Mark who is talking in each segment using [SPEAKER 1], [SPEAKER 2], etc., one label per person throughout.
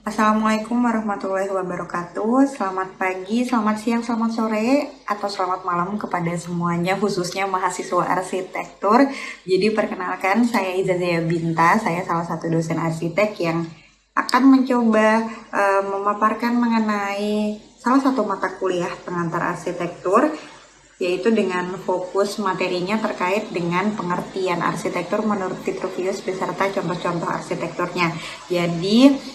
[SPEAKER 1] Assalamualaikum warahmatullahi wabarakatuh. Selamat pagi, selamat siang, selamat sore, atau selamat malam kepada semuanya, khususnya mahasiswa arsitektur. Jadi perkenalkan, saya Izazia Binta, saya salah satu dosen arsitek yang akan mencoba memaparkan mengenai salah satu mata kuliah pengantar arsitektur, yaitu dengan fokus materinya terkait dengan pengertian arsitektur menurut Vitruvius beserta contoh-contoh arsitekturnya. Jadi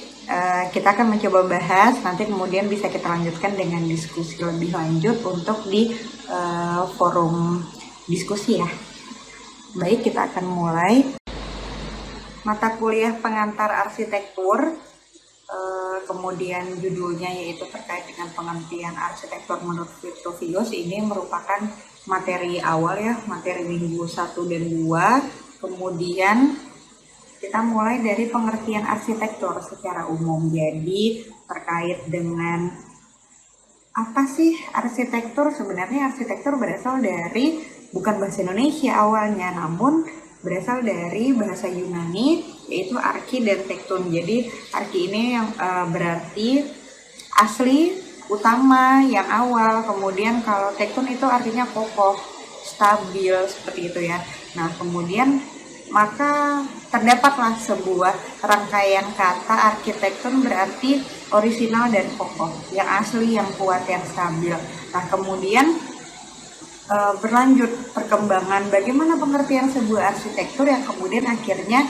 [SPEAKER 1] kita akan mencoba bahas, nanti kemudian bisa kita lanjutkan dengan diskusi lebih lanjut untuk di forum diskusi ya. Baik, kita akan mulai. Mata kuliah pengantar arsitektur, kemudian judulnya yaitu terkait dengan pengertian arsitektur menurut Vitruvius. Ini merupakan materi awal ya, materi minggu 1 dan 2. Kemudian kita mulai dari pengertian arsitektur secara umum. Jadi terkait dengan apa sih arsitektur? Sebenarnya arsitektur berasal dari bukan bahasa Indonesia awalnya, namun berasal dari bahasa Yunani, yaitu arki dan tektun. Jadi arki ini yang berarti asli, utama, yang awal. Kemudian kalau tektun itu artinya kokoh, stabil, seperti itu ya. Nah, kemudian maka terdapatlah sebuah rangkaian kata arsitektur berarti orisinal dan kokoh, yang asli, yang kuat, yang stabil. Nah, kemudian berlanjut perkembangan bagaimana pengertian sebuah arsitektur yang kemudian akhirnya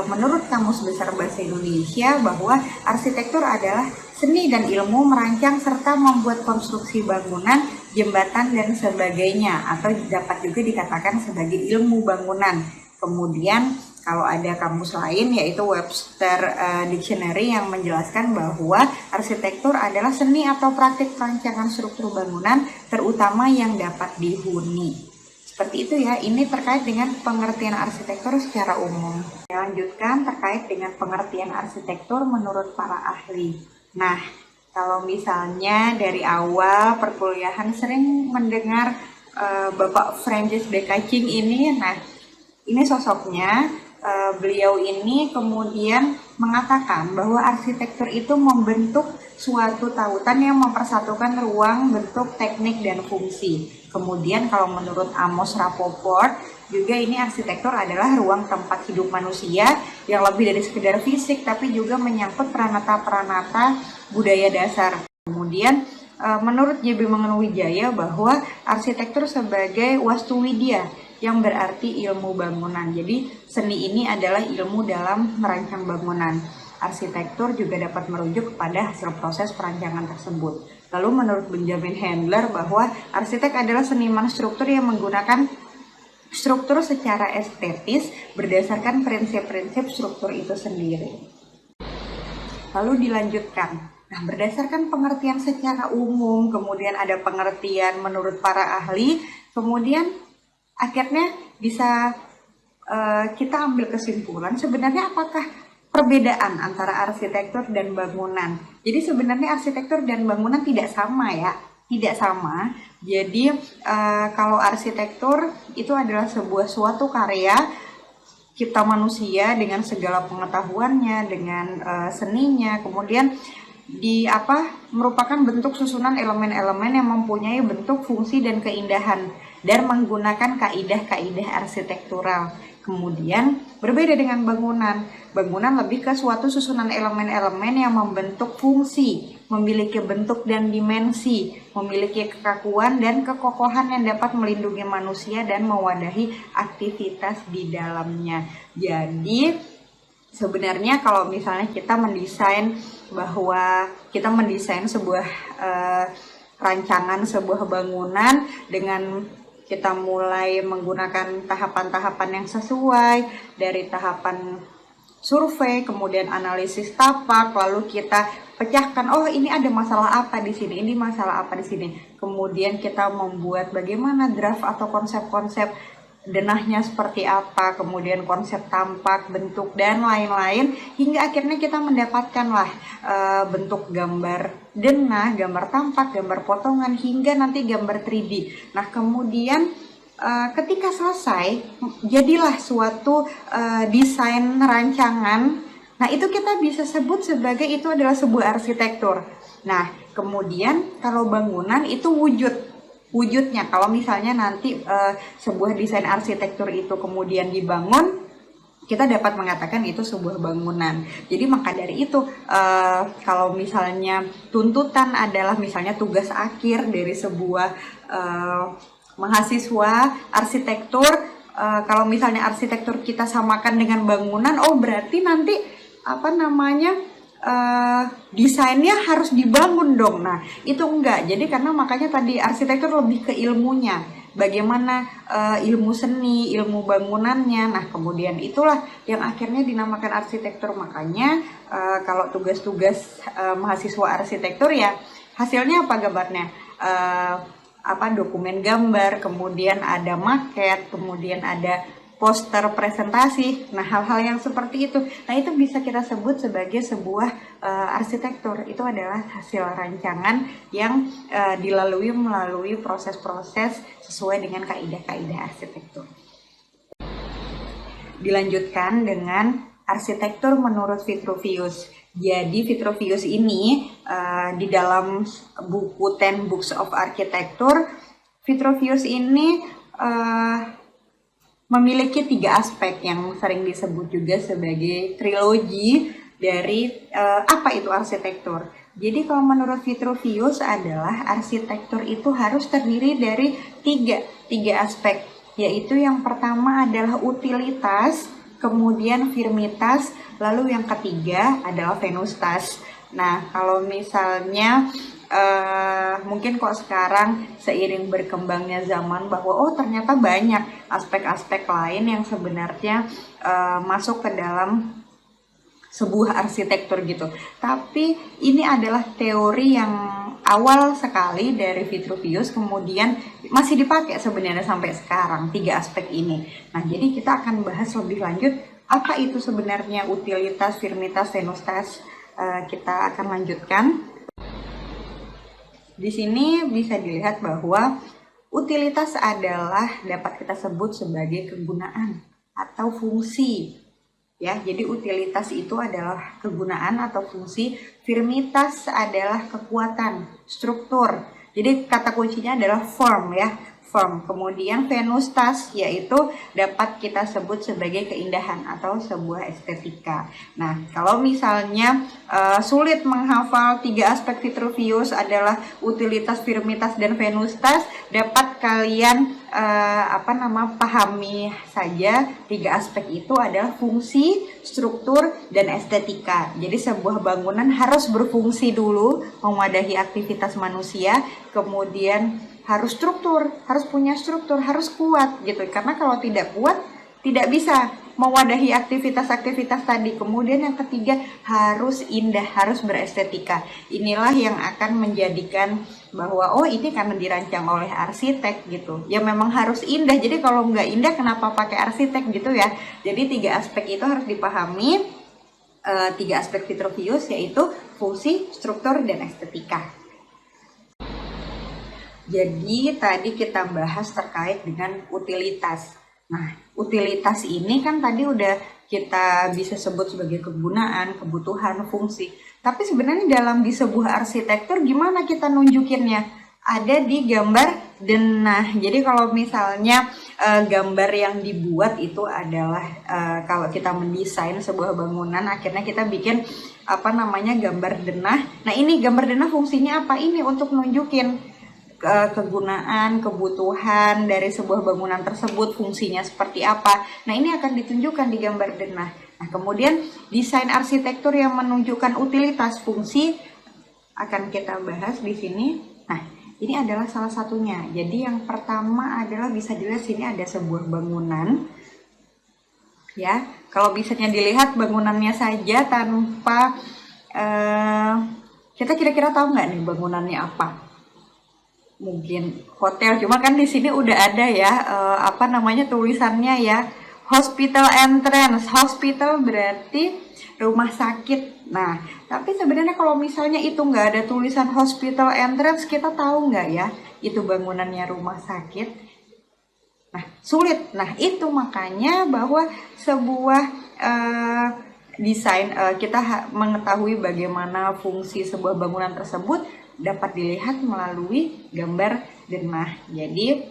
[SPEAKER 1] menurut Kamus Besar Bahasa Indonesia bahwa arsitektur adalah seni dan ilmu merancang serta membuat konstruksi bangunan, jembatan, dan sebagainya, atau dapat juga dikatakan sebagai ilmu bangunan. Kemudian kalau ada kamus lain yaitu Webster Dictionary yang menjelaskan bahwa arsitektur adalah seni atau praktik perancangan struktur bangunan terutama yang dapat dihuni. Seperti itu ya, ini terkait dengan pengertian arsitektur secara umum. Saya lanjutkan terkait dengan pengertian arsitektur menurut para ahli. Nah, kalau misalnya dari awal perkuliahan sering mendengar Bapak Francis Bekacing ini, nah ini sosoknya. Beliau ini kemudian mengatakan bahwa arsitektur itu membentuk suatu tautan yang mempersatukan ruang, bentuk, teknik, dan fungsi. Kemudian kalau menurut Amos Rapoport, juga ini arsitektur adalah ruang tempat hidup manusia yang lebih dari sekedar fisik, tapi juga menyangkut peranata-peranata budaya dasar. Kemudian menurut J.B. Mangunwijaya bahwa arsitektur sebagai wastuwidya yang berarti ilmu bangunan. Jadi seni ini adalah ilmu dalam merancang bangunan. Arsitektur juga dapat merujuk kepada hasil proses perancangan tersebut. Lalu menurut Benjamin Handler bahwa arsitek adalah seniman struktur yang menggunakan struktur secara estetis berdasarkan prinsip-prinsip struktur itu sendiri. Lalu dilanjutkan. Nah, berdasarkan pengertian secara umum, kemudian ada pengertian menurut para ahli, kemudian akhirnya bisa kita ambil kesimpulan sebenarnya apakah perbedaan antara arsitektur dan bangunan. Jadi sebenarnya arsitektur dan bangunan tidak sama ya, tidak sama. Jadi kalau arsitektur itu adalah sebuah suatu karya cipta manusia dengan segala pengetahuannya, dengan seninya, kemudian merupakan bentuk susunan elemen-elemen yang mempunyai bentuk, fungsi, dan keindahan dan menggunakan kaidah-kaidah arsitektural. Kemudian berbeda dengan bangunan. Bangunan lebih ke suatu susunan elemen-elemen yang membentuk fungsi, memiliki bentuk dan dimensi, memiliki kekakuan dan kekokohan yang dapat melindungi manusia dan mewadahi aktivitas di dalamnya. Jadi sebenarnya kalau misalnya kita mendesain sebuah rancangan sebuah bangunan dengan kita mulai menggunakan tahapan-tahapan yang sesuai dari tahapan survei, kemudian analisis tapak, lalu kita pecahkan, oh ini ada masalah apa di sini, ini masalah apa di sini. Kemudian kita membuat bagaimana draft atau konsep-konsep denahnya seperti apa, kemudian konsep tampak, bentuk, dan lain-lain, hingga akhirnya kita mendapatkanlah bentuk gambar denah, gambar tampak, gambar potongan, hingga nanti gambar 3D. Nah, kemudian ketika selesai, jadilah suatu desain rancangan Nah, itu kita bisa sebut sebagai itu adalah sebuah arsitektur. Nah, kemudian kalau bangunan itu wujudnya. Kalau misalnya nanti sebuah desain arsitektur itu kemudian dibangun, kita dapat mengatakan itu sebuah bangunan. Jadi maka dari itu kalau misalnya tuntutan adalah misalnya tugas akhir dari sebuah mahasiswa arsitektur, kalau misalnya arsitektur kita samakan dengan bangunan, oh berarti nanti desainnya harus dibangun dong. Nah, itu enggak. Jadi karena makanya tadi arsitektur lebih ke ilmunya. Bagaimana ilmu seni, ilmu bangunannya. Nah, kemudian itulah yang akhirnya dinamakan arsitektur. Makanya kalau tugas-tugas mahasiswa arsitektur ya hasilnya apa gambarnya? Dokumen gambar, kemudian ada maket, kemudian ada poster presentasi. Nah, hal-hal yang seperti itu. Nah, itu bisa kita sebut sebagai sebuah arsitektur. Itu adalah hasil rancangan yang dilalui melalui proses-proses sesuai dengan kaidah-kaidah arsitektur. Dilanjutkan dengan arsitektur menurut Vitruvius. Jadi Vitruvius ini di dalam buku 10 Books of Architecture, Vitruvius ini memiliki 3 aspek yang sering disebut juga sebagai trilogi dari apa itu arsitektur. Jadi kalau menurut Vitruvius adalah arsitektur itu harus terdiri dari tiga aspek, yaitu yang pertama adalah utilitas, kemudian firmitas, lalu yang ketiga adalah venustas. Nah, kalau misalnya mungkin kok sekarang seiring berkembangnya zaman bahwa oh ternyata banyak aspek-aspek lain yang sebenarnya masuk ke dalam sebuah arsitektur gitu. Tapi ini adalah teori yang awal sekali dari Vitruvius, kemudian masih dipakai sebenarnya sampai sekarang 3 aspek ini. Nah, jadi kita akan bahas lebih lanjut apa itu sebenarnya utilitas, firmitas, venustas. Kita akan lanjutkan. Di sini bisa dilihat bahwa utilitas adalah dapat kita sebut sebagai kegunaan atau fungsi. Ya, jadi utilitas itu adalah kegunaan atau fungsi, firmitas adalah kekuatan, struktur. Jadi kata kuncinya adalah form ya, form. Kemudian venustas yaitu dapat kita sebut sebagai keindahan atau sebuah estetika. Nah, kalau misalnya sulit menghafal 3 aspek Vitruvius adalah utilitas, firmitas, dan venustas, dapat kalian pahami saja 3 aspek itu adalah fungsi, struktur, dan estetika. Jadi sebuah bangunan harus berfungsi dulu, mewadahi aktivitas manusia, kemudian harus punya struktur, harus kuat gitu. Karena kalau tidak kuat, tidak bisa mewadahi aktivitas-aktivitas tadi. Kemudian yang ketiga, harus indah, harus berestetika. Inilah yang akan menjadikan bahwa oh ini karena dirancang oleh arsitek gitu. Ya memang harus indah. Jadi kalau nggak indah kenapa pakai arsitek gitu ya. Jadi 3 aspek itu harus dipahami. 3 aspek Vitruvius yaitu fungsi, struktur, dan estetika. Jadi tadi kita bahas terkait dengan utilitas. Nah, utilitas ini kan tadi udah kita bisa sebut sebagai kegunaan, kebutuhan, fungsi. Tapi sebenarnya di sebuah arsitektur gimana kita nunjukinnya? Ada di gambar denah. Jadi kalau misalnya gambar yang dibuat itu adalah kalau kita mendesain sebuah bangunan, akhirnya kita bikin gambar denah. Nah, ini gambar denah fungsinya apa? Ini untuk nunjukin kegunaan, kebutuhan dari sebuah bangunan tersebut, fungsinya seperti apa. Nah, ini akan ditunjukkan di gambar denah. Nah, kemudian desain arsitektur yang menunjukkan utilitas, fungsi akan kita bahas di sini. Nah, ini adalah salah satunya. Jadi yang pertama adalah bisa dilihat sini ada sebuah bangunan. Ya, kalau bisanya dilihat bangunannya saja tanpa kita kira-kira tahu nggak nih bangunannya apa? Mungkin hotel, cuma kan di sini udah ada ya tulisannya ya, hospital entrance. Hospital berarti rumah sakit. Nah, tapi sebenarnya kalau misalnya itu nggak ada tulisan hospital entrance, kita tahu nggak ya itu bangunannya rumah sakit? Nah, sulit. Nah, itu makanya bahwa sebuah desain, kita mengetahui bagaimana fungsi sebuah bangunan tersebut dapat dilihat melalui gambar denah. Jadi,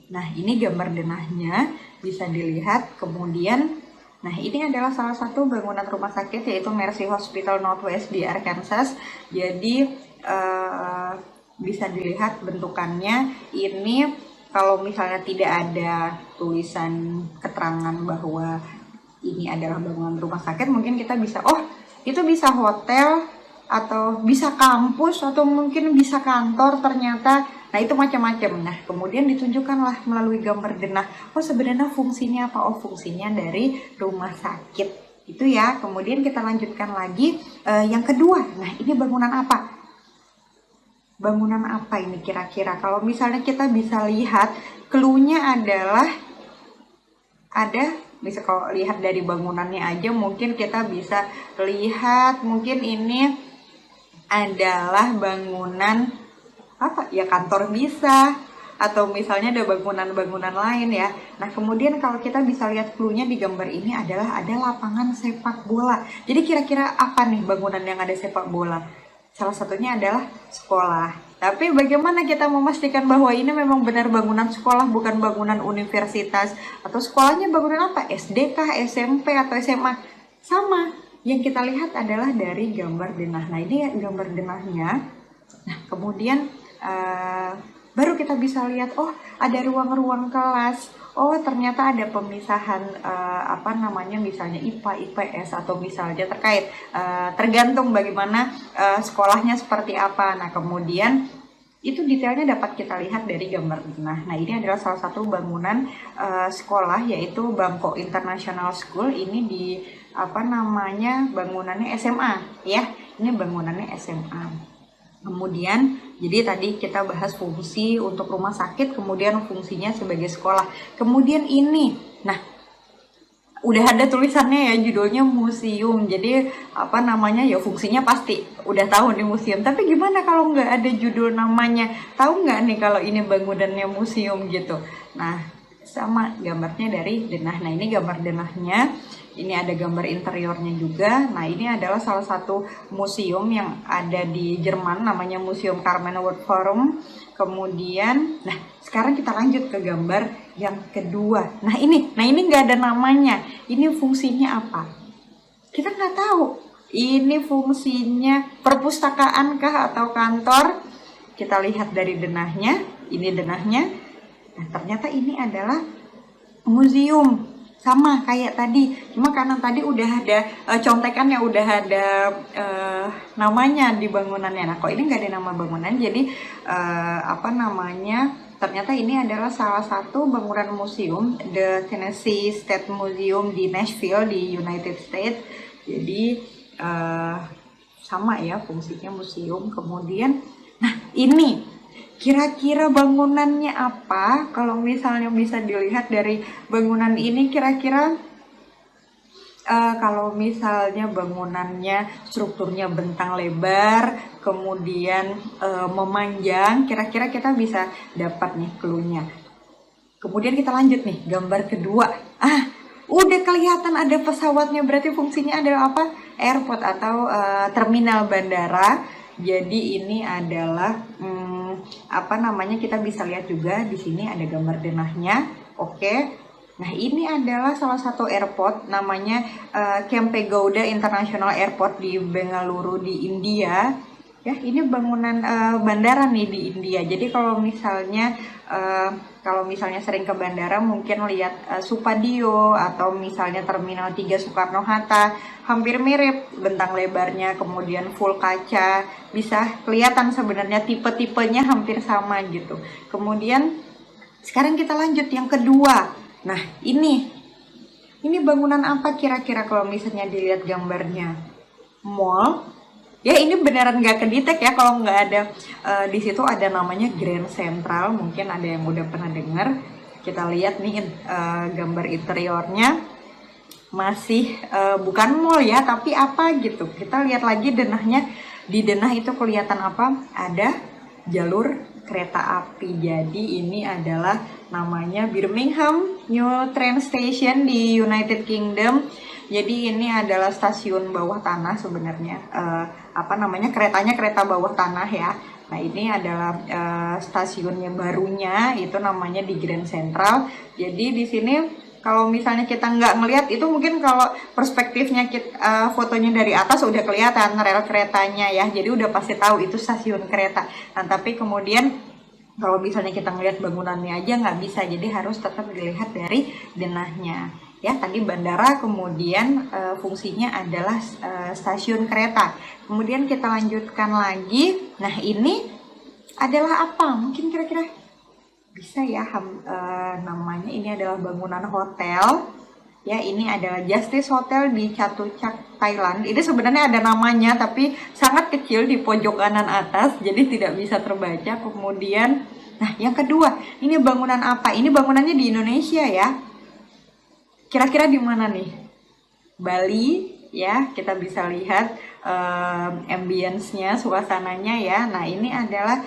[SPEAKER 1] nah ini gambar denahnya bisa dilihat. Kemudian, nah ini adalah salah satu bangunan rumah sakit yaitu Mercy Hospital Northwest di Arkansas. Jadi bisa dilihat bentukannya. Ini kalau misalnya tidak ada tulisan keterangan bahwa ini adalah bangunan rumah sakit, mungkin kita bisa, oh itu bisa hotel atau bisa kampus atau mungkin bisa kantor ternyata. Nah itu macam-macam. Nah kemudian ditunjukkanlah melalui gambar denah, oh sebenarnya fungsinya apa? Oh fungsinya dari rumah sakit itu ya. Kemudian kita lanjutkan lagi yang kedua. Nah ini bangunan apa? Bangunan apa ini kira-kira? Kalau misalnya kita bisa lihat, clue-nya adalah ada, bisa kalau lihat dari bangunannya aja mungkin kita bisa lihat mungkin ini adalah bangunan apa ya, kantor bisa, atau misalnya ada bangunan-bangunan lain ya. Nah kemudian kalau kita bisa lihat clue-nya di gambar ini adalah ada lapangan sepak bola. Jadi kira-kira apa nih bangunan yang ada sepak bola? Salah satunya adalah sekolah. Tapi bagaimana kita memastikan bahwa ini memang benar bangunan sekolah, bukan bangunan universitas? Atau sekolahnya bangunan apa? SD kah, SMP, atau SMA? Sama. Yang kita lihat adalah dari gambar denah. Nah ini gambar denahnya. Nah kemudian baru kita bisa lihat, oh ada ruang-ruang kelas. Oh ternyata ada pemisahan misalnya IPA, IPS, atau misalnya terkait tergantung bagaimana sekolahnya seperti apa. Nah kemudian itu detailnya dapat kita lihat dari gambar denah. Nah ini adalah salah satu bangunan sekolah yaitu Bangkok International School. Ini di bangunannya SMA ya. Ini bangunannya SMA. Kemudian, jadi tadi kita bahas fungsi untuk rumah sakit, kemudian fungsinya sebagai sekolah. Kemudian ini, nah, udah ada tulisannya ya, judulnya museum. Jadi ya fungsinya pasti udah tahu di museum. Tapi gimana kalau nggak ada judul namanya? Tahu nggak nih kalau ini bangunannya museum gitu? Nah, sama gambarnya dari denah. Nah ini gambar denahnya. Ini ada gambar interiornya juga. Nah ini adalah salah satu museum yang ada di Jerman, namanya Museum Carmen World Forum. Kemudian, nah sekarang kita lanjut ke gambar yang kedua. Nah ini nggak ada namanya. Ini fungsinya apa? Kita nggak tahu. Ini fungsinya perpustakaan kah atau kantor? Kita lihat dari denahnya. Ini denahnya. Nah ternyata ini adalah museum. Sama kayak tadi, cuma karena tadi udah ada contekannya, udah ada namanya di bangunannya. Nah kok ini nggak ada nama bangunan, jadi ternyata ini adalah salah satu bangunan museum, The Tennessee State Museum di Nashville di United States. Jadi sama ya fungsinya museum. Kemudian, nah ini kira-kira bangunannya apa? Kalau misalnya bisa dilihat dari bangunan ini, kira-kira kalau misalnya bangunannya strukturnya bentang lebar, kemudian memanjang, kira-kira kita bisa dapat nih clue-nya. Kemudian kita lanjut nih, gambar kedua. Udah kelihatan ada pesawatnya, berarti fungsinya adalah apa? Airport atau terminal bandara. Jadi ini adalah kita bisa lihat juga di sini ada gambar denahnya. Oke. Nah, ini adalah salah satu airport namanya Kempegowda International Airport di Bengaluru di India. Ya, ini bangunan bandara nih di India. Jadi kalau misalnya sering ke bandara mungkin lihat Supadio atau misalnya Terminal 3 Soekarno-Hatta, hampir mirip bentang lebarnya, kemudian full kaca, bisa kelihatan sebenarnya tipe-tipenya hampir sama gitu. Kemudian sekarang kita lanjut yang kedua. Nah, ini bangunan apa kira-kira kalau misalnya dilihat gambarnya? Mall. Ya ini beneran nggak kedetek ya kalau nggak ada di situ ada namanya Grand Central, mungkin ada yang udah pernah dengar. Kita lihat nih gambar interiornya masih bukan mall ya, tapi apa gitu. Kita lihat lagi denahnya. Di denah itu kelihatan apa? Ada jalur kereta api. Jadi ini adalah namanya Birmingham New Train Station di United Kingdom. Jadi ini adalah stasiun bawah tanah sebenarnya, keretanya kereta bawah tanah ya. Nah ini adalah stasiunnya barunya, itu namanya di Grand Central. Jadi di sini kalau misalnya kita nggak ngelihat itu, mungkin kalau perspektifnya kita, fotonya dari atas udah kelihatan rel keretanya ya, jadi udah pasti tahu itu stasiun kereta. Nah tapi kemudian kalau misalnya kita ngelihat bangunannya aja nggak bisa, jadi harus tetap dilihat dari denahnya. Ya, tadi bandara, kemudian fungsinya adalah stasiun kereta. Kemudian kita lanjutkan lagi. Nah, ini adalah apa? Mungkin kira-kira bisa ya namanya. Ini adalah bangunan hotel. Ya, ini adalah Justice Hotel di Chatuchak, Thailand. Ini sebenarnya ada namanya, tapi sangat kecil di pojok kanan atas, jadi tidak bisa terbaca. Kemudian, nah yang kedua, ini bangunan apa? Ini bangunannya di Indonesia ya. Kira-kira di mana nih? Bali ya, kita bisa lihat ambience-nya, suasananya ya. Nah, ini adalah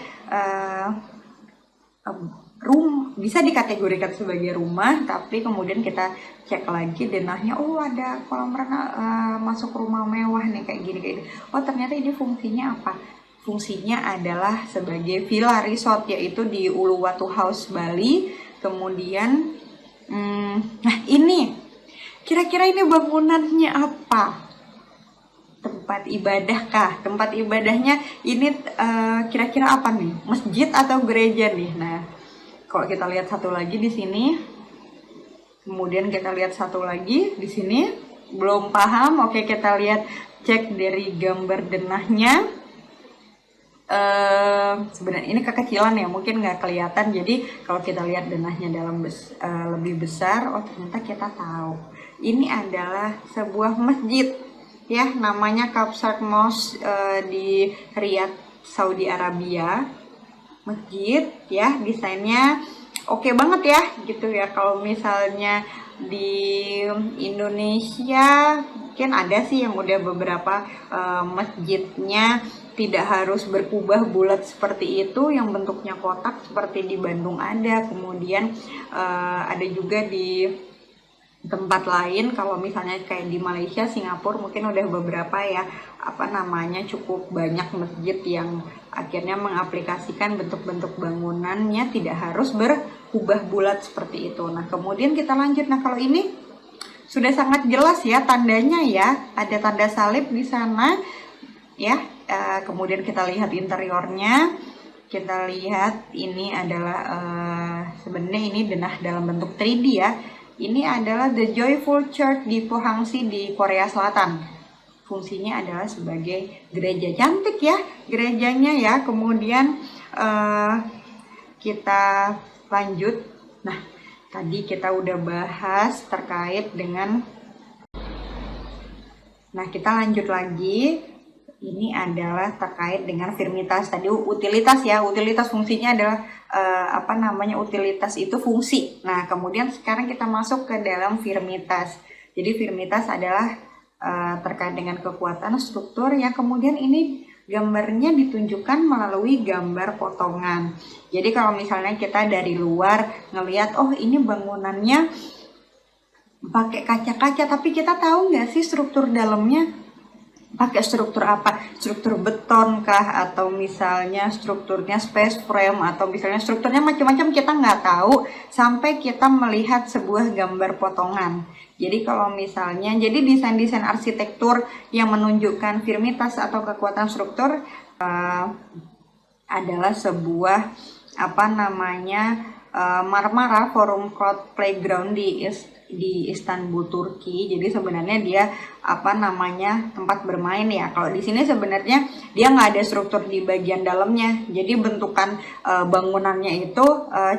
[SPEAKER 1] bisa dikategorikan sebagai rumah, tapi kemudian kita cek lagi denahnya, oh ada kolam renang, masuk rumah mewah nih kayak gini. Oh ternyata ini fungsinya apa? Fungsinya adalah sebagai villa resort, yaitu di Uluwatu House Bali. Kemudian nah ini kira-kira ini bangunannya apa? Tempat ibadah kah? Tempat ibadahnya ini kira-kira apa nih? Masjid atau gereja nih? Nah, kalau kita lihat satu lagi di sini, kemudian kita lihat satu lagi di sini, belum paham. Oke, kita lihat, cek dari gambar denahnya. Sebenarnya ini kekecilan ya, mungkin nggak kelihatan. Jadi kalau kita lihat denahnya lebih besar, oh ternyata kita tahu ini adalah sebuah masjid ya, namanya Kabsat Mosque di Riyadh, Saudi Arabia. Masjid ya, desainnya oke banget ya gitu ya. Kalau misalnya di Indonesia mungkin ada sih yang udah beberapa masjidnya tidak harus berkubah bulat seperti itu, yang bentuknya kotak seperti di Bandung ada. Kemudian ada juga di tempat lain, kalau misalnya kayak di Malaysia, Singapura mungkin udah beberapa ya, cukup banyak masjid yang akhirnya mengaplikasikan bentuk-bentuk bangunannya tidak harus berubah bulat seperti itu. Nah kemudian kita lanjut. Nah kalau ini sudah sangat jelas ya tandanya ya, ada tanda salib di sana ya. Kemudian kita lihat interiornya, kita lihat ini adalah sebenarnya ini denah dalam bentuk 3D ya. Ini adalah The Joyful Church di Pohangsi di Korea Selatan. Fungsinya adalah sebagai gereja. Cantik ya gerejanya ya. Kemudian kita lanjut. Nah, tadi kita udah bahas terkait dengan. Nah, kita lanjut lagi. Ini adalah terkait dengan firmitas. Tadi utilitas ya. Utilitas fungsinya adalah utilitas itu fungsi. Nah, kemudian sekarang kita masuk ke dalam firmitas. Jadi firmitas adalah terkait dengan kekuatan struktur yang kemudian ini gambarnya ditunjukkan melalui gambar potongan. Jadi kalau misalnya kita dari luar ngelihat, oh ini bangunannya pakai kaca-kaca, tapi kita tahu nggak sih struktur dalamnya pakai struktur apa? Struktur beton kah? Atau misalnya strukturnya space frame? Atau misalnya strukturnya macam-macam, kita nggak tahu sampai kita melihat sebuah gambar potongan. Jadi kalau misalnya, jadi desain-desain arsitektur yang menunjukkan firmitas atau kekuatan struktur adalah sebuah Marmara Forum Cloud Playground di Istanbul, Turki. Jadi sebenarnya dia tempat bermain ya. Kalau di sini sebenarnya dia nggak ada struktur di bagian dalamnya. Jadi bentukan bangunannya itu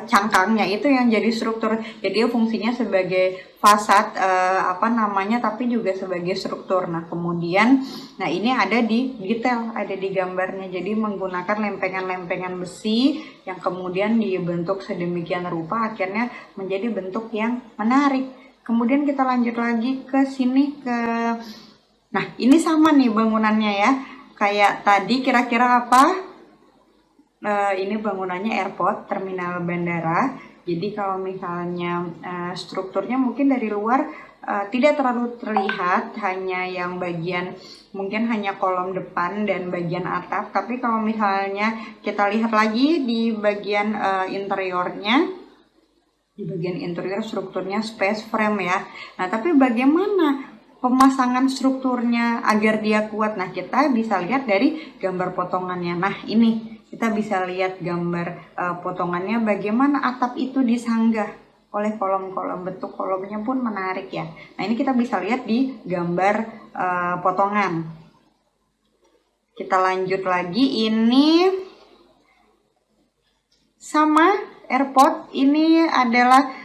[SPEAKER 1] cangkangnya itu yang jadi struktur. Jadi fungsinya sebagai fasad tapi juga sebagai struktur. Nah kemudian, ini ada di detail, ada di gambarnya. Jadi menggunakan lempengan-lempengan besi yang kemudian dibentuk sedemikian rupa akhirnya menjadi bentuk yang menarik. Kemudian kita lanjut lagi ke sini nah ini sama nih bangunannya ya, kayak tadi kira-kira apa? Ini bangunannya airport, terminal bandara. Jadi kalau misalnya strukturnya mungkin dari luar tidak terlalu terlihat, hanya yang bagian mungkin hanya kolom depan dan bagian atap. Tapi kalau misalnya kita lihat lagi di bagian interiornya, di bagian interior strukturnya space frame ya. Nah, tapi bagaimana pemasangan strukturnya agar dia kuat? Nah, kita bisa lihat dari gambar potongannya. Nah, ini kita bisa lihat gambar potongannya bagaimana atap itu disanggah oleh kolom-kolom. Bentuk kolomnya pun menarik ya. Nah, ini kita bisa lihat di gambar potongan. Kita lanjut lagi, ini sama airport. Ini adalah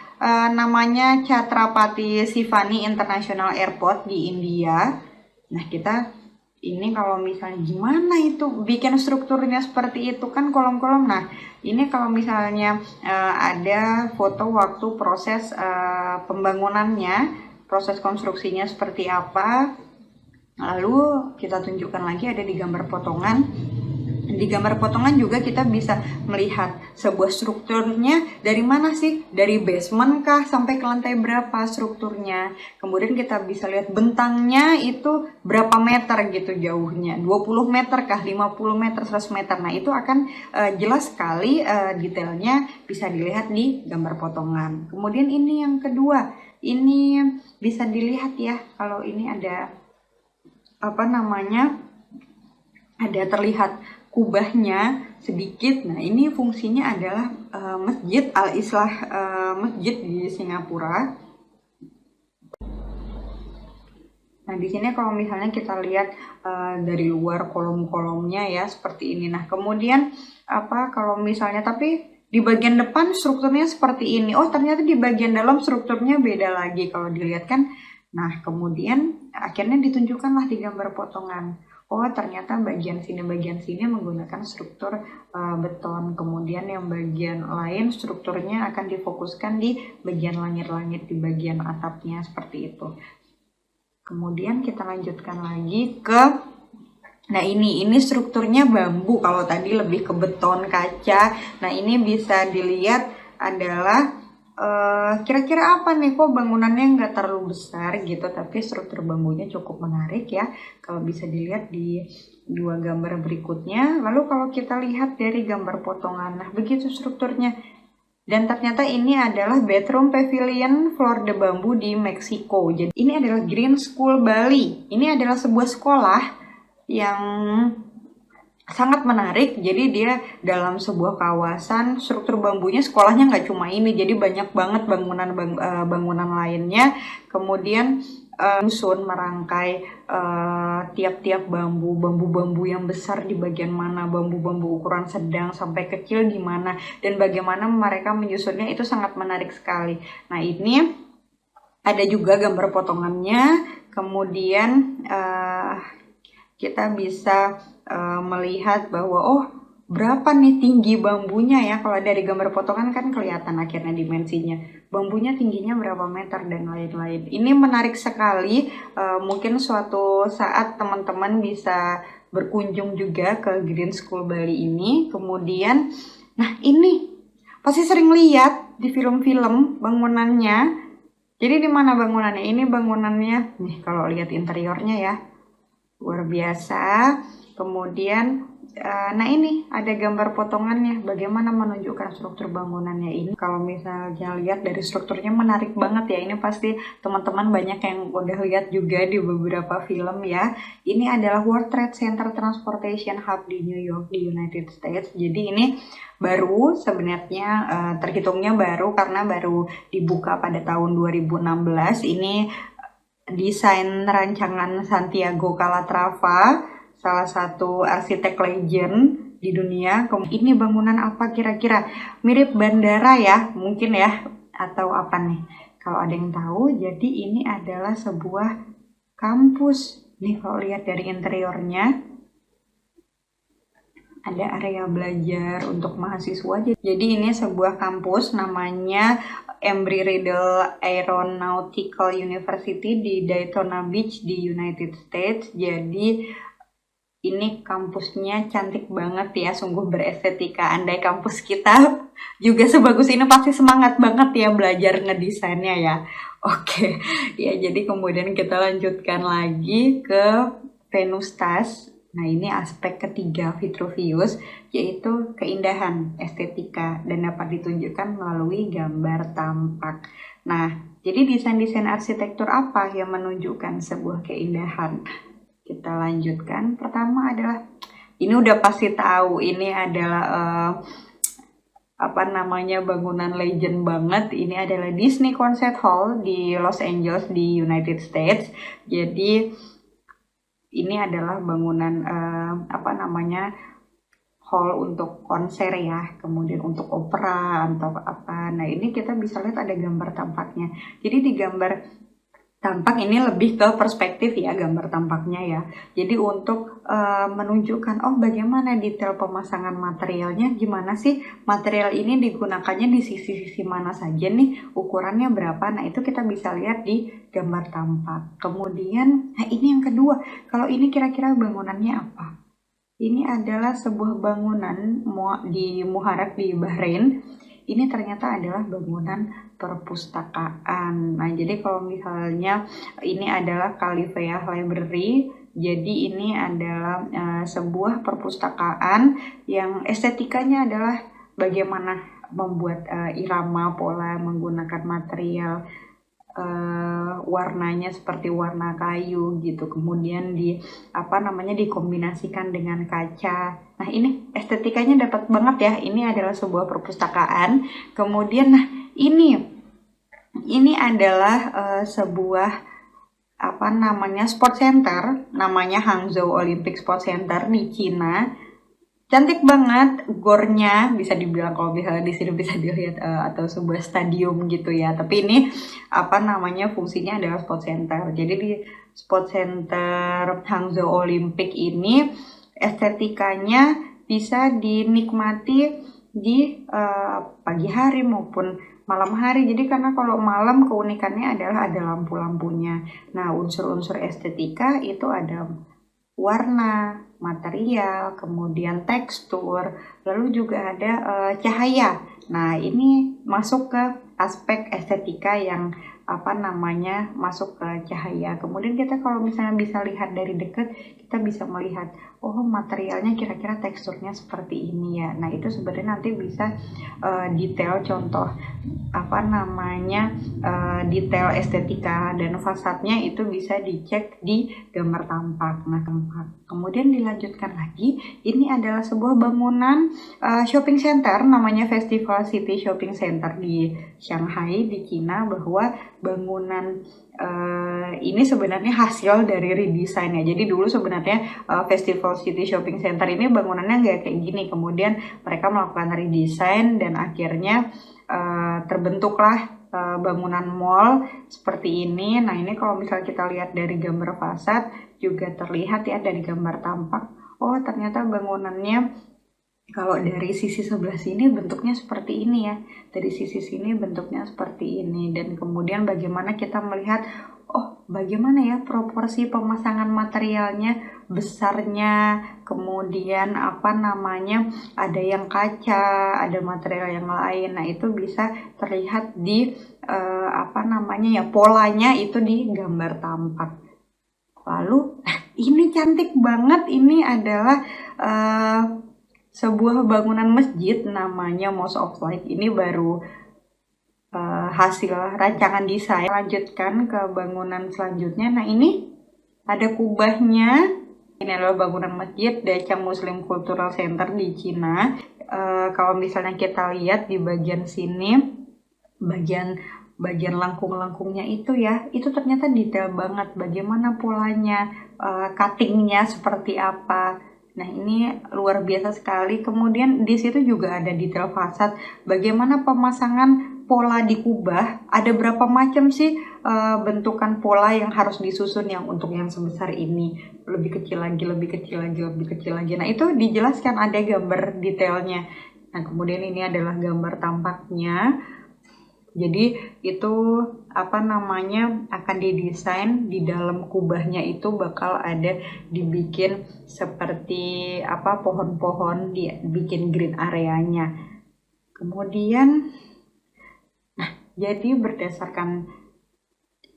[SPEAKER 1] namanya Chhatrapati Shivaji International Airport di India. Nah, kita ini kalau misalnya gimana itu bikin strukturnya seperti itu kan kolom-kolom. Nah, ini kalau misalnya ada foto waktu proses pembangunannya, proses konstruksinya seperti apa. Lalu kita tunjukkan lagi ada di gambar potongan. Di gambar potongan juga kita bisa melihat sebuah strukturnya dari mana sih? Dari basement kah sampai ke lantai berapa strukturnya. Kemudian kita bisa lihat bentangnya itu berapa meter gitu jauhnya. 20 meter kah, 50 meter, 100 meter. Nah, itu akan jelas sekali detailnya bisa dilihat di gambar potongan. Kemudian ini yang kedua. Ini bisa dilihat ya, kalau ini ada apa namanya? Ada terlihat kubahnya sedikit. Nah, ini fungsinya adalah Masjid Al-Islah, masjid di Singapura. Nah, di sini kalau misalnya kita lihat dari luar kolom-kolomnya ya seperti ini. Nah, kemudian kalau misalnya tapi di bagian depan strukturnya seperti ini. Oh, ternyata di bagian dalam strukturnya beda lagi kalau dilihat kan. Nah, kemudian akhirnya ditunjukkanlah di gambar potongan. Oh, ternyata bagian sini menggunakan struktur beton. Kemudian yang bagian lain strukturnya akan difokuskan di bagian langit-langit, di bagian atapnya seperti itu. Kemudian kita lanjutkan lagi ke, nah ini strukturnya bambu. Kalau tadi lebih ke beton, kaca. Nah, ini bisa dilihat adalah kira-kira apa nih, kok bangunannya nggak terlalu besar gitu, tapi struktur bambunya cukup menarik ya kalau bisa dilihat di dua gambar berikutnya. Lalu kalau kita lihat dari gambar potongan, nah begitu strukturnya. Dan ternyata ini adalah bedroom pavilion Flor de Bambu di Meksiko. Jadi ini adalah Green School Bali. Ini adalah sebuah sekolah yang sangat menarik. Jadi dia dalam sebuah kawasan, struktur bambunya sekolahnya nggak cuma ini, jadi banyak banget bangunan lainnya. Kemudian susun merangkai tiap-tiap bambu yang besar di bagian mana, bambu ukuran sedang sampai kecil gimana, dan bagaimana mereka menyusunnya itu sangat menarik sekali. Nah, ini ada juga gambar potongannya. Kemudian kita bisa melihat bahwa oh, berapa nih tinggi bambunya ya. Kalau dari gambar potongan kan kelihatan akhirnya dimensinya, bambunya tingginya berapa meter dan lain-lain. Ini menarik sekali. Mungkin suatu saat teman-teman bisa berkunjung juga ke Green School Bali ini. Kemudian nah, ini pasti sering lihat di film-film bangunannya. Jadi di mana bangunannya? Ini bangunannya nih, kalau lihat interiornya ya luar biasa. Kemudian nah ini ada gambar potongannya, bagaimana menunjukkan struktur bangunannya ini. Kalau misalnya lihat dari strukturnya menarik banget ya. Ini pasti teman-teman banyak yang udah lihat juga di beberapa film ya. Ini adalah World Trade Center Transportation Hub di New York di United States. Jadi ini baru sebenarnya, terhitungnya baru karena baru dibuka pada tahun 2016. Ini desain rancangan Santiago Calatrava, salah satu arsitek legend di dunia. Ini bangunan apa kira-kira? Mirip bandara ya, mungkin ya, atau apa nih? Kalau ada yang tahu, jadi ini adalah sebuah kampus. Nih kalau lihat dari interiornya, ada area belajar untuk mahasiswa. Jadi ini sebuah kampus namanya Embry-Riddle Aeronautical University di Daytona Beach di United States. Jadi Ini kampusnya cantik banget ya, sungguh berestetika. Andai kampus kita juga sebagus ini pasti semangat banget ya belajar ngedesainnya ya. Oke, ya jadi kemudian kita lanjutkan lagi ke Venustas. Nah ini aspek ketiga Vitruvius, yaitu keindahan estetika dan dapat ditunjukkan melalui gambar tampak. Nah, jadi desain-desain arsitektur apa yang menunjukkan sebuah keindahan? Kita lanjutkan. Pertama adalah ini udah pasti tahu, ini adalah apa namanya bangunan legend banget. Ini adalah Disney Concert Hall di Los Angeles di United States. Jadi ini adalah bangunan apa namanya hall untuk konser ya, kemudian untuk opera atau apa. Nah ini kita bisa lihat ada gambar tampaknya. Jadi di gambar tampak ini lebih ke perspektif ya gambar tampaknya ya. Jadi untuk menunjukkan bagaimana detail pemasangan materialnya, gimana sih material ini digunakannya di sisi-sisi mana saja nih, ukurannya berapa. Nah itu kita bisa lihat di gambar tampak. Kemudian nah ini yang kedua, kalau ini kira-kira bangunannya apa? Ini adalah sebuah bangunan di Muharraq di Bahrain. Ini ternyata adalah bangunan perpustakaan. Nah, jadi kalau misalnya ini adalah Khalifah Library, jadi ini adalah sebuah perpustakaan yang estetikanya adalah bagaimana membuat irama pola menggunakan material warnanya seperti warna kayu gitu, kemudian dikombinasikan dengan kaca. Nah ini estetikanya dapat banget ya. Ini adalah sebuah perpustakaan. Kemudian nah ini adalah sebuah sport center, namanya Hangzhou Olympic Sport Center di Cina. Cantik banget, gornya bisa dibilang kalau misalnya di sini bisa dilihat atau sebuah stadium gitu ya. Tapi ini fungsinya adalah sport center. Jadi di sport center Hangzhou Olympic ini estetikanya bisa dinikmati di pagi hari maupun malam hari. Jadi karena kalau malam keunikannya adalah ada lampu-lampunya. Nah unsur-unsur estetika itu ada warna, material, kemudian tekstur, lalu juga ada cahaya. Nah, ini masuk ke aspek estetika yang masuk ke cahaya. Kemudian kita kalau misalnya bisa lihat dari dekat, kita bisa melihat materialnya kira-kira teksturnya seperti ini ya. Nah, itu sebenarnya nanti bisa detail contoh detail estetika dan fasadnya itu bisa dicek di gambar tampak. Nah, kemudian dilanjutkan lagi, ini adalah sebuah bangunan shopping center namanya Festival City Shopping Center di Shanghai di Cina, bahwa bangunan ini sebenarnya hasil dari redesign ya. Jadi dulu sebenarnya Festival City Shopping Center ini bangunannya nggak kayak gini, kemudian mereka melakukan redesign dan akhirnya terbentuklah bangunan mall seperti ini. Nah ini kalau misalnya kita lihat dari gambar fasad juga terlihat ya dari gambar tampak, ternyata bangunannya kalau dari sisi sebelah sini bentuknya seperti ini ya, dari sisi sini bentuknya seperti ini. Dan kemudian bagaimana kita melihat bagaimana ya proporsi pemasangan materialnya, besarnya, kemudian ada yang kaca, ada material yang lain. Nah itu bisa terlihat di polanya itu di gambar tampak. Lalu ini cantik banget, ini adalah sebuah bangunan masjid namanya Mosque of Light. Ini baru hasil rancangan desain. Lanjutkan ke bangunan selanjutnya. Nah ini ada kubahnya. Ini adalah bangunan masjid Dachang Muslim Cultural Center di Cina. Kalau misalnya kita lihat di bagian sini, bagian langkung-langkungnya itu ya, itu ternyata detail banget. Bagaimana polanya, cuttingnya seperti apa. Nah ini luar biasa sekali. Kemudian di situ juga ada detail fasad. Bagaimana pemasangan pola di kubah, ada berapa macam sih bentukan pola yang harus disusun yang untuk yang sebesar ini, lebih kecil lagi, lebih kecil lagi, lebih kecil lagi. Nah itu dijelaskan, ada gambar detailnya. Nah kemudian ini adalah gambar tampaknya. Jadi itu akan didesain di dalam kubahnya itu bakal ada dibikin seperti pohon-pohon, dibikin green areanya. Kemudian jadi berdasarkan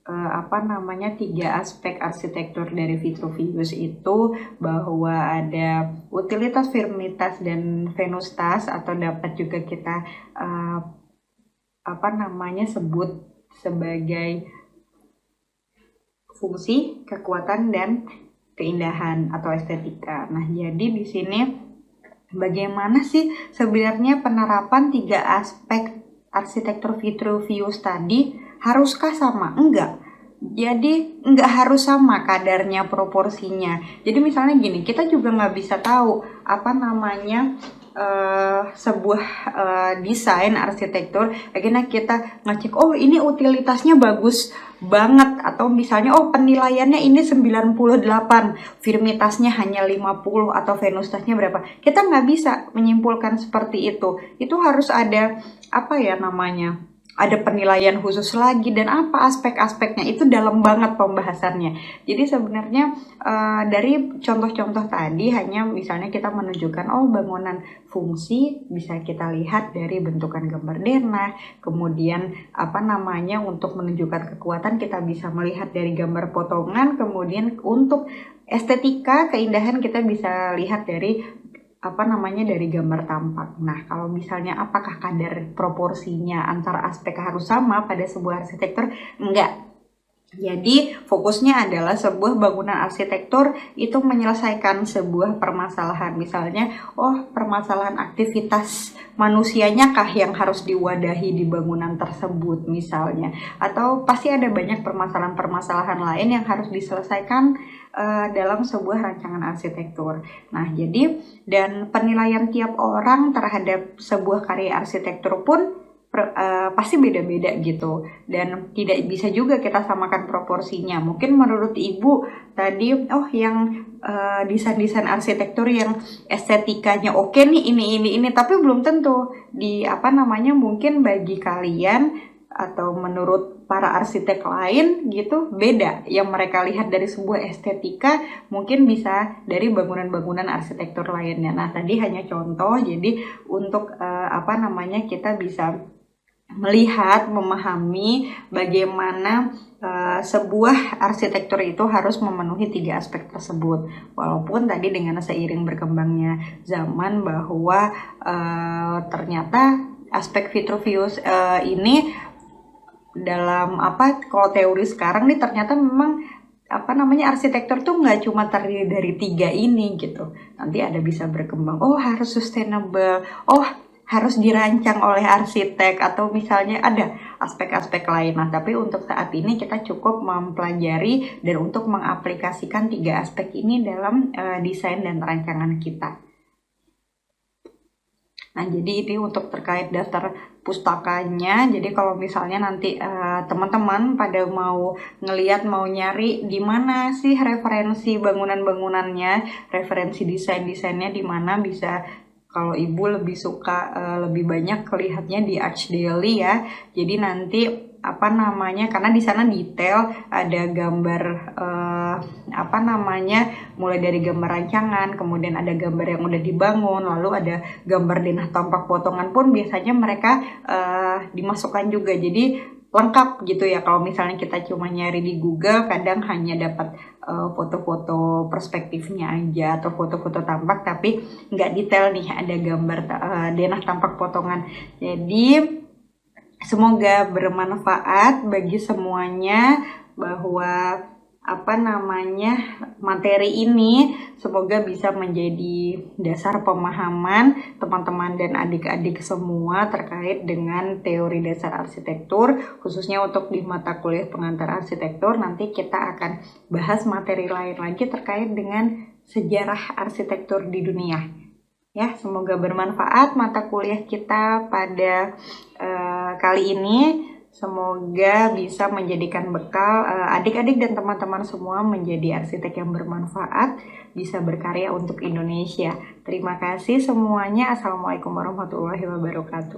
[SPEAKER 1] 3 aspek arsitektur dari Vitruvius itu, bahwa ada utilitas, firmitas, dan venustas, atau dapat juga kita sebut sebagai fungsi, kekuatan, dan keindahan atau estetika. Nah, jadi di sini bagaimana sih sebenarnya penerapan 3 aspek arsitektur Vitruvius tadi? Haruskah sama? Enggak. Jadi enggak harus sama kadarnya, proporsinya. Jadi misalnya gini, kita juga nggak bisa tahu sebuah desain arsitektur, akhirnya kita ngecek, oh ini utilitasnya bagus banget, atau misalnya oh penilaiannya ini 98, firmitasnya hanya 50, atau venustasnya berapa. Kita nggak bisa menyimpulkan seperti itu. Itu harus ada ada penilaian khusus lagi, dan aspek-aspeknya itu dalam banget pembahasannya. Jadi sebenarnya dari contoh-contoh tadi hanya misalnya kita menunjukkan bangunan fungsi bisa kita lihat dari bentukan gambar denah, kemudian untuk menunjukkan kekuatan kita bisa melihat dari gambar potongan, kemudian untuk estetika, keindahan kita bisa lihat dari dari gambar tampak. Nah, kalau misalnya apakah kadar proporsinya antara aspek harus sama pada sebuah arsitektur? Enggak. Jadi fokusnya adalah sebuah bangunan arsitektur itu menyelesaikan sebuah permasalahan. Misalnya, permasalahan aktivitas manusianya kah yang harus diwadahi di bangunan tersebut misalnya. Atau pasti ada banyak permasalahan-permasalahan lain yang harus diselesaikan dalam sebuah rancangan arsitektur. Nah, jadi dan penilaian tiap orang terhadap sebuah karya arsitektur pun pasti beda-beda gitu, dan tidak bisa juga kita samakan proporsinya. Mungkin menurut Ibu tadi yang desain-desain arsitektur yang estetikanya oke nih ini, tapi belum tentu di mungkin bagi kalian atau menurut para arsitek lain gitu beda. Yang mereka lihat dari sebuah estetika mungkin bisa dari bangunan-bangunan arsitektur lainnya. Nah, tadi hanya contoh, jadi untuk kita bisa melihat, memahami bagaimana sebuah arsitektur itu harus memenuhi 3 aspek tersebut. Walaupun tadi dengan seiring berkembangnya zaman bahwa ternyata aspek Vitruvius ini dalam kalau teori sekarang nih ternyata memang arsitektur tuh nggak cuma terdiri dari 3 ini gitu. Nanti ada bisa berkembang, harus sustainable, harus dirancang oleh arsitek, atau misalnya ada aspek-aspek lain. Nah, tapi untuk saat ini kita cukup mempelajari dan untuk mengaplikasikan 3 aspek ini dalam desain dan rancangan kita. Nah, jadi ini untuk terkait daftar pustakanya. Jadi kalau misalnya nanti teman-teman pada mau ngeliat, mau nyari di mana sih referensi bangunan-bangunannya, referensi desainnya di mana, bisa, kalau Ibu lebih suka lebih banyak lihatnya di Archdaily ya. Jadi nanti karena di sana detail, ada gambar mulai dari gambar rancangan, kemudian ada gambar yang udah dibangun, lalu ada gambar denah tampak potongan pun biasanya mereka dimasukkan juga. Jadi lengkap gitu ya. Kalau misalnya kita cuma nyari di Google, kadang hanya dapat foto-foto perspektifnya aja atau foto-foto tampak, tapi nggak detail nih ada gambar denah tampak potongan. Jadi semoga bermanfaat bagi semuanya, bahwa materi ini semoga bisa menjadi dasar pemahaman teman-teman dan adik-adik semua terkait dengan teori dasar arsitektur, khususnya untuk di mata kuliah pengantar arsitektur. Nanti kita akan bahas materi lain lagi terkait dengan sejarah arsitektur di dunia. Ya, semoga bermanfaat mata kuliah kita pada kali ini. Semoga bisa menjadikan bekal adik-adik dan teman-teman semua menjadi arsitek yang bermanfaat, bisa berkarya untuk Indonesia. Terima kasih semuanya. Assalamualaikum warahmatullahi wabarakatuh.